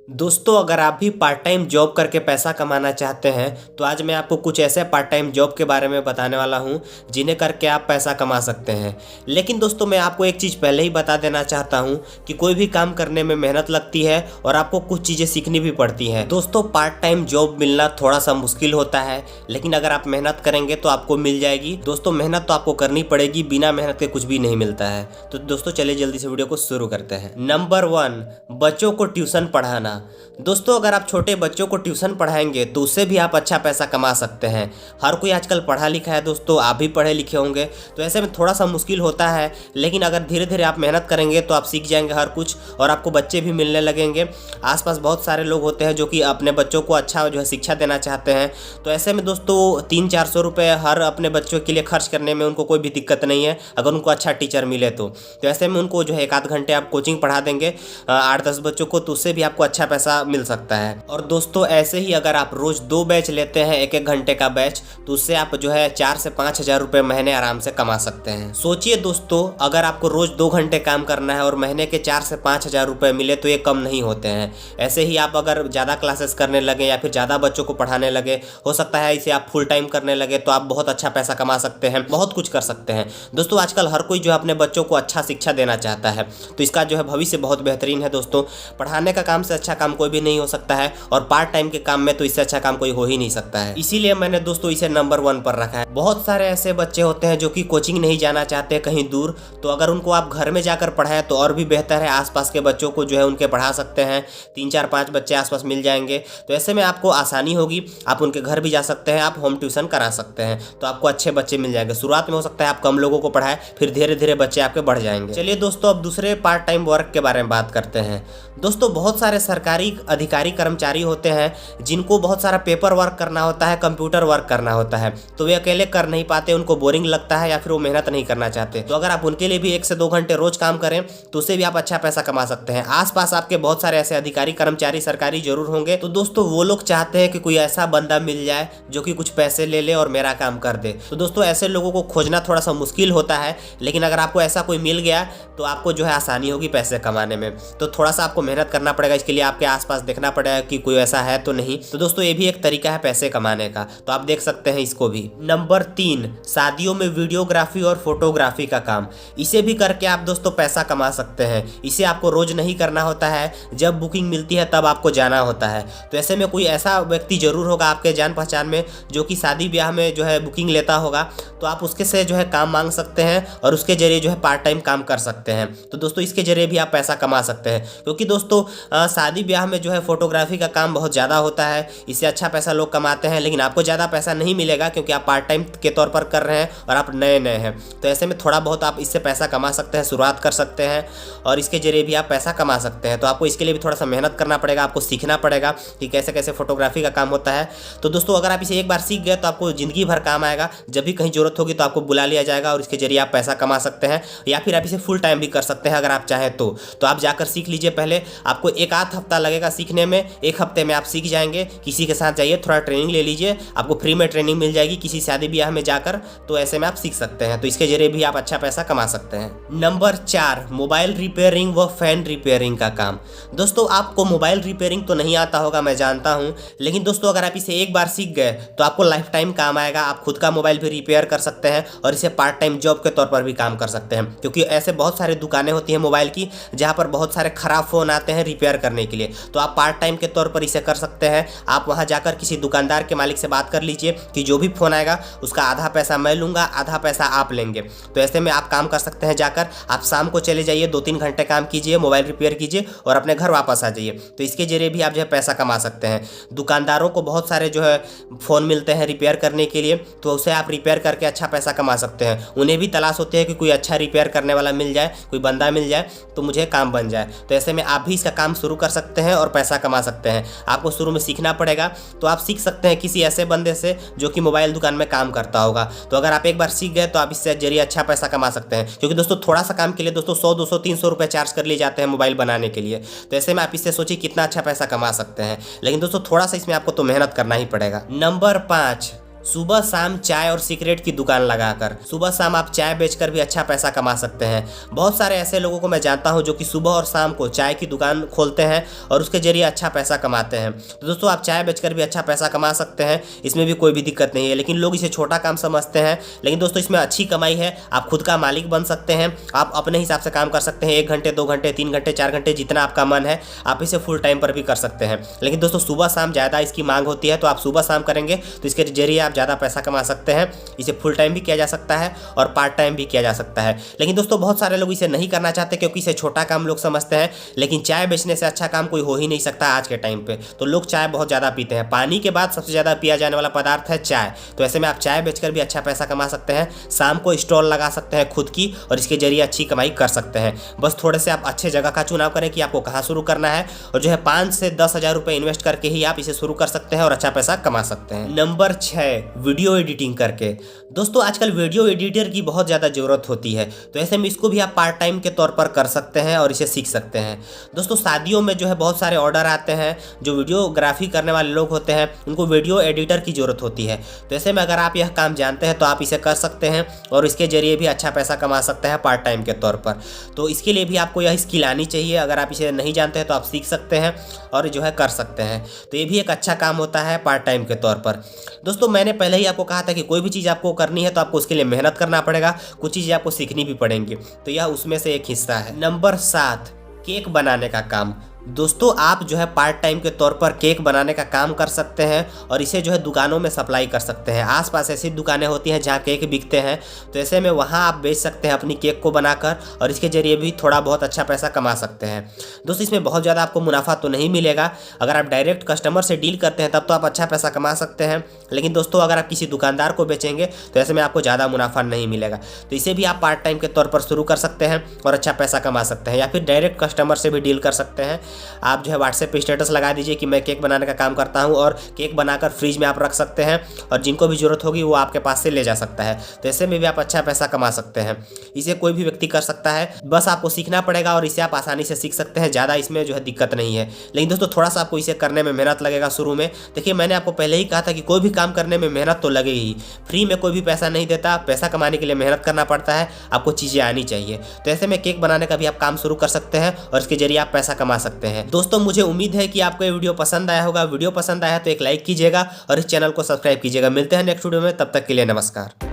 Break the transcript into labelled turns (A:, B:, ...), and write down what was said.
A: दोस्तों, अगर आप भी पार्ट टाइम जॉब करके पैसा कमाना चाहते हैं तो आज मैं आपको कुछ ऐसे पार्ट टाइम जॉब के बारे में बताने वाला हूं जिन्हें करके आप पैसा कमा सकते हैं। लेकिन दोस्तों, मैं आपको एक चीज़ पहले ही बता देना चाहता हूं कि कोई भी काम करने में मेहनत लगती है और आपको कुछ चीज़ें सीखनी भी पड़ती हैं। दोस्तों, पार्ट टाइम जॉब मिलना थोड़ा सा मुश्किल होता है, लेकिन अगर आप मेहनत करेंगे तो आपको मिल जाएगी। दोस्तों, मेहनत तो आपको करनी पड़ेगी, बिना मेहनत के कुछ भी नहीं मिलता है। तो दोस्तों, चलिए जल्दी से वीडियो को शुरू करते हैं। नंबर 1, बच्चों को ट्यूशन पढ़ाना। दोस्तों, अगर आप छोटे बच्चों को ट्यूशन पढ़ाएंगे तो उससे भी आप अच्छा पैसा कमा सकते हैं। हर कोई आजकल पढ़ा लिखा है दोस्तों, आप भी पढ़े लिखे होंगे, तो ऐसे में थोड़ा सा मुश्किल होता है, लेकिन अगर धीरे धीरे आप मेहनत करेंगे तो आप सीख जाएंगे हर कुछ और आपको बच्चे भी मिलने लगेंगे। आसपास बहुत सारे लोग होते हैं जो कि अपने बच्चों को अच्छा जो है शिक्षा देना चाहते हैं, तो ऐसे में दोस्तों 300-400 रुपये हर अपने बच्चों के लिए खर्च करने में उनको कोई भी दिक्कत नहीं है, अगर उनको अच्छा टीचर मिले तो ऐसे में उनको जो है 1 आध घंटे आप कोचिंग पढ़ा देंगे 8-10 बच्चों को, तो उससे भी आपको अच्छा पैसा मिल सकता है। और दोस्तों, ऐसे ही अगर आप रोज 2 बैच लेते हैं 1-1 घंटे का बैच, तो उससे आप जो है 4 से 5 हज़ार रुपये महीने आराम से कमा सकते हैं। सोचिए दोस्तों, अगर आपको रोज 2 घंटे काम करना है और महीने के 4 से 5 हज़ार रुपये मिले तो ये कम नहीं होते हैं। ऐसे ही आप अगर ज़्यादा क्लासेस करने लगे या फिर ज़्यादा बच्चों को पढ़ाने लगे, हो सकता है इसे आप फुल टाइम करने लगे, तो आप बहुत अच्छा पैसा कमा सकते हैं, बहुत कुछ कर सकते हैं। दोस्तों, आजकल हर कोई जो है अपने बच्चों को अच्छा शिक्षा देना चाहता है, तो इसका जो है भविष्य बहुत बेहतरीन है। दोस्तों, पढ़ाने का काम से अच्छा काम कोई भी नहीं हो सकता है और पार्ट टाइम के काम में तो इससे अच्छा काम कोई हो ही नहीं सकता है। इसीलिए मैंने दोस्तों इसे नंबर 1 पर रखा है। बहुत सारे ऐसे बच्चे होते हैं जो कि कोचिंग नहीं जाना चाहते कहीं दूर, तो अगर उनको आप घर में जाकर पढ़ाएं तो और भी बेहतर है। आसपास के बच्चों को जो है उनके पढ़ा सकते हैं, 3-4-5 बच्चे आसपास मिल जाएंगे, तो ऐसे में आपको आसानी होगी। आप उनके घर भी जा सकते हैं, आप होम ट्यूशन करा सकते हैं, तो आपको अच्छे बच्चे मिल जाएंगे। शुरुआत में हो सकता है आप कम लोगों को पढ़ाएं, फिर धीरे धीरे बच्चे आपके बढ़ जाएंगे। चलिए दोस्तों, अब दूसरे पार्ट टाइम वर्क के बारे में बात करते हैं। दोस्तों, बहुत सारे सरकारी अधिकारी कर्मचारी होते हैं जिनको बहुत सारा पेपर वर्क करना होता है, कंप्यूटर वर्क करना होता है, तो वे अकेले कर नहीं पाते, उनको बोरिंग लगता है या फिर वो मेहनत नहीं करना चाहते। तो अगर आप उनके लिए भी 1 से 2 घंटे रोज काम करें तो उससे भी आप अच्छा पैसा कमा सकते हैं। आसपास आपके बहुत सारे ऐसे अधिकारी कर्मचारी सरकारी जरूर होंगे, तो दोस्तों वो लोग चाहते हैं कि कोई ऐसा बंदा मिल जाए जो कि कुछ पैसे ले ले और मेरा काम कर दे। तो दोस्तों, ऐसे लोगों को खोजना थोड़ा सा मुश्किल होता है, लेकिन अगर आपको ऐसा कोई मिल गया तो आपको जो है आसानी होगी पैसे कमाने में। तो थोड़ा सा आपको मेहनत करना पड़ेगा, इसके लिए आपके आसपास देखना पड़ेगा कि कोई ऐसा है तो नहीं। तो दोस्तों, ये भी एक तरीका है पैसे कमाने का, तो आप देख सकते हैं इसको भी। नंबर 3, शादियों में वीडियोग्राफी और फोटोग्राफी का काम। इसे भी करके आप दोस्तों पैसा कमा सकते हैं। इसे आपको रोज नहीं करना होता है, जब बुकिंग मिलती है तब आपको जाना होता है। तो ऐसे में कोई ऐसा व्यक्ति जरूर होगा आपके जान पहचान में जो कि शादी ब्याह में जो है बुकिंग लेता होगा, तो आप उसके से जो है काम मांग सकते हैं और उसके जरिए जो है पार्ट टाइम काम कर सकते हैं। तो दोस्तों, इसके जरिए भी आप पैसा कमा सकते हैं, क्योंकि दोस्तों शादी ब्याह में जो है फोटोग्राफी का काम बहुत ज़्यादा होता है। इससे अच्छा पैसा लोग कमाते हैं, लेकिन आपको ज़्यादा पैसा नहीं मिलेगा क्योंकि आप पार्ट टाइम के तौर पर कर रहे हैं और आप नए नए हैं। तो ऐसे में थोड़ा बहुत आप इससे पैसा कमा सकते हैं, शुरुआत कर सकते हैं और इसके जरिए भी आप पैसा कमा सकते हैं। तो आपको इसके लिए भी थोड़ा सा मेहनत करना पड़ेगा, आपको सीखना पड़ेगा कि कैसे कैसे फोटोग्राफी का काम होता है। तो दोस्तों, अगर आप इसे एक बार सीख गए तो आपको ज़िंदगी भर काम आएगा। जब भी कहीं जरूरत होगी तो आपको बुला लिया जाएगा और इसके जरिए आप पैसा कमा सकते हैं, या फिर आप इसे फुल टाइम भी कर सकते हैं अगर आप चाहें तो। आप जाकर सीख लीजिए। पहले आपको 1 आध हफ्ता लगेगा सीखने में, 1 हफ्ते में आप सीख जाएंगे। किसी के साथ जाइए, थोड़ा ट्रेनिंग ले लीजिए, आपको फ्री में ट्रेनिंग मिल जाएगी किसी शादी ब्याह में जाकर, तो ऐसे में आप सीख सकते हैं। तो इसके जरिए भी आप अच्छा पैसा कमा सकते हैं। नंबर 4, मोबाइल रिपेयरिंग व फैन रिपेयरिंग का काम। दोस्तों, आपको मोबाइल रिपेयरिंग तो नहीं आता होगा, मैं जानता हूं, लेकिन दोस्तों अगर आप इसे एक बार सीख गए तो आपको लाइफ टाइम काम आएगा। आप खुद का मोबाइल भी रिपेयर कर सकते हैं और इसे पार्ट टाइम जॉब के तौर पर भी काम कर सकते हैं, क्योंकि ऐसे बहुत सारी दुकानें होती हैं मोबाइल की जहां पर बहुत सारे खराब फ़ोन आते हैं रिपेयर करने के लिए। तो आप पार्ट टाइम के तौर पर इसे कर सकते हैं। आप वहां जाकर किसी दुकानदार के मालिक से बात कर लीजिए कि जो भी फ़ोन आएगा उसका आधा पैसा मैं लूँगा, आधा पैसा आप लेंगे। तो ऐसे में आप काम कर सकते हैं। जाकर आप शाम को चले जाइए, 2-3 घंटे काम कीजिए, मोबाइल रिपेयर कीजिए और अपने घर वापस आ जाइए। तो इसके जरिए भी आप जो है पैसा कमा सकते हैं। दुकानदारों को बहुत सारे जो है फ़ोन मिलते हैं रिपेयर करने के लिए, तो उसे आप रिपेयर करके अच्छा पैसा कमा सकते हैं। उन्हें भी तलाश होती है कि कोई अच्छा रिपेयर करने वाला मिल जाए, कोई बंदा मिल जाए तो मुझे काम बन जाए। तो ऐसे में आप भी इसका काम शुरू कर सकते हैं और पैसा कमा सकते हैं। आपको शुरू में सीखना पड़ेगा, तो आप सीख सकते हैं किसी ऐसे बंदे से जो कि मोबाइल दुकान में काम करता होगा। तो अगर आप एक बार सीख गए तो आप इससे जरिए अच्छा पैसा कमा सकते हैं, क्योंकि दोस्तों थोड़ा सा काम के लिए दोस्तों 100-200-300 रुपये चार्ज कर लिए जाते हैं मोबाइल बनाने के लिए। तो ऐसे में आप इससे सोचिए कितना अच्छा पैसा कमा सकते हैं। लेकिन दोस्तों थोड़ा सा इसमें आपको तो मेहनत करना ही पड़ेगा। नंबर 5, सुबह शाम चाय और सिगरेट की दुकान लगाकर। सुबह शाम आप चाय बेचकर भी अच्छा पैसा कमा सकते हैं। बहुत सारे ऐसे लोगों को मैं जानता हूं जो कि सुबह और शाम को चाय की दुकान खोलते हैं और उसके जरिए अच्छा पैसा कमाते हैं। तो दोस्तों आप चाय बेचकर भी अच्छा पैसा कमा सकते हैं, इसमें भी कोई भी दिक्कत नहीं है। लेकिन लोग इसे छोटा काम समझते हैं, लेकिन दोस्तों इसमें अच्छी कमाई है। आप खुद का मालिक बन सकते हैं, आप अपने हिसाब से काम कर सकते हैं। 1 घंटे 2 घंटे 3 घंटे 4 घंटे जितना आपका मन है आप इसे फुल टाइम पर भी कर सकते हैं। लेकिन दोस्तों सुबह शाम ज़्यादा इसकी मांग होती है, तो आप सुबह शाम करेंगे तो इसके जरिए आप ज़्यादा पैसा कमा सकते हैं। इसे फुल टाइम भी किया जा सकता है और पार्ट टाइम भी किया जा सकता है। लेकिन दोस्तों बहुत सारे लोग इसे नहीं करना चाहते क्योंकि इसे छोटा काम लोग समझते हैं। लेकिन चाय बेचने से अच्छा काम कोई हो ही नहीं सकता आज के टाइम पे। तो लोग चाय बहुत ज़्यादा पीते हैं। पानी के बाद सबसे ज़्यादा पिया जाने वाला पदार्थ है चाय। तो ऐसे में आप चाय बेचकर भी अच्छा पैसा कमा सकते हैं। शाम को स्टॉल लगा सकते हैं खुद की और इसके जरिए अच्छी कमाई कर सकते हैं। बस थोड़े से आप अच्छे जगह का चुनाव करें कि आपको कहाँ शुरू करना है, और जो है 5 से 10 हज़ार रुपये इन्वेस्ट करके ही आप इसे शुरू कर सकते हैं और अच्छा पैसा कमा सकते हैं। नंबर 6, वीडियो एडिटिंग करके। दोस्तों आजकल वीडियो एडिटर की बहुत ज़्यादा ज़रूरत होती है, तो ऐसे में इसको भी आप पार्ट टाइम के तौर पर कर सकते हैं और इसे सीख सकते हैं। दोस्तों शादियों में जो है बहुत सारे ऑर्डर आते हैं, जो वीडियोग्राफी करने वाले लोग होते हैं उनको वीडियो एडिटर की ज़रूरत होती है। तो ऐसे में अगर आप यह काम जानते हैं तो आप इसे कर सकते हैं और इसके जरिए भी अच्छा पैसा कमा सकते हैं पार्ट टाइम के तौर पर। तो इसके लिए भी आपको यह स्किल आनी चाहिए। अगर आप इसे नहीं जानते हैं तो आप सीख सकते हैं और जो है कर सकते हैं। तो ये भी एक अच्छा काम होता है पार्ट टाइम के तौर पर। दोस्तों मैंने पहले ही आपको कहा था कि कोई भी चीज़ आपको करनी है तो आपको उसके लिए मेहनत करना पड़ेगा, कुछ चीज़ें आपको सीखनी भी पड़ेंगी। तो यह उसमें से एक हिस्सा है। नंबर 7, केक बनाने का काम। दोस्तों आप जो है पार्ट टाइम के तौर पर केक बनाने का काम कर सकते हैं और इसे जो है दुकानों में सप्लाई कर सकते हैं। आसपास ऐसी दुकानें होती हैं जहाँ केक बिकते हैं, तो ऐसे में वहाँ आप बेच सकते हैं अपनी केक को बनाकर और इसके जरिए भी थोड़ा बहुत अच्छा पैसा कमा सकते हैं। दोस्तों इसमें बहुत ज़्यादा आपको मुनाफा तो नहीं मिलेगा। अगर आप डायरेक्ट कस्टमर से डील करते हैं तब तो आप अच्छा पैसा कमा सकते हैं। लेकिन दोस्तों अगर आप किसी दुकानदार को बेचेंगे तो ऐसे में आपको ज़्यादा मुनाफा नहीं मिलेगा। तो इसे भी आप पार्ट टाइम के तौर पर शुरू कर सकते हैं और अच्छा पैसा कमा सकते हैं। या फिर डायरेक्ट कस्टमर से भी डील कर सकते हैं। आप जो है व्हाट्सएप पे स्टेटस लगा दीजिए कि मैं केक बनाने का काम करता हूं, और केक बनाकर फ्रिज में आप रख सकते हैं और जिनको भी ज़रूरत होगी वो आपके पास से ले जा सकता है। तो ऐसे में भी आप अच्छा पैसा कमा सकते हैं। इसे कोई भी व्यक्ति कर सकता है, बस आपको सीखना पड़ेगा और इसे आप आसानी से सीख सकते हैं। ज़्यादा इसमें जो है दिक्कत नहीं है। लेकिन दोस्तों थोड़ा सा आपको इसे करने में मेहनत लगेगा शुरू में। देखिए मैंने आपको पहले ही कहा था कि कोई भी काम करने में मेहनत तो लगेगी। फ्री में कोई भी पैसा नहीं देता, पैसा कमाने के लिए मेहनत करना पड़ता है, आपको चीज़ें आनी चाहिए। तो ऐसे में केक बनाने का भी आप काम शुरू कर सकते हैं और इसके जरिए आप पैसा कमा सकते हैं। दोस्तों मुझे उम्मीद है कि आपको ये वीडियो पसंद आया होगा। वीडियो पसंद आया तो एक लाइक कीजिएगा और इस चैनल को सब्सक्राइब कीजिएगा। मिलते हैं नेक्स्ट वीडियो में, तब तक के लिए नमस्कार।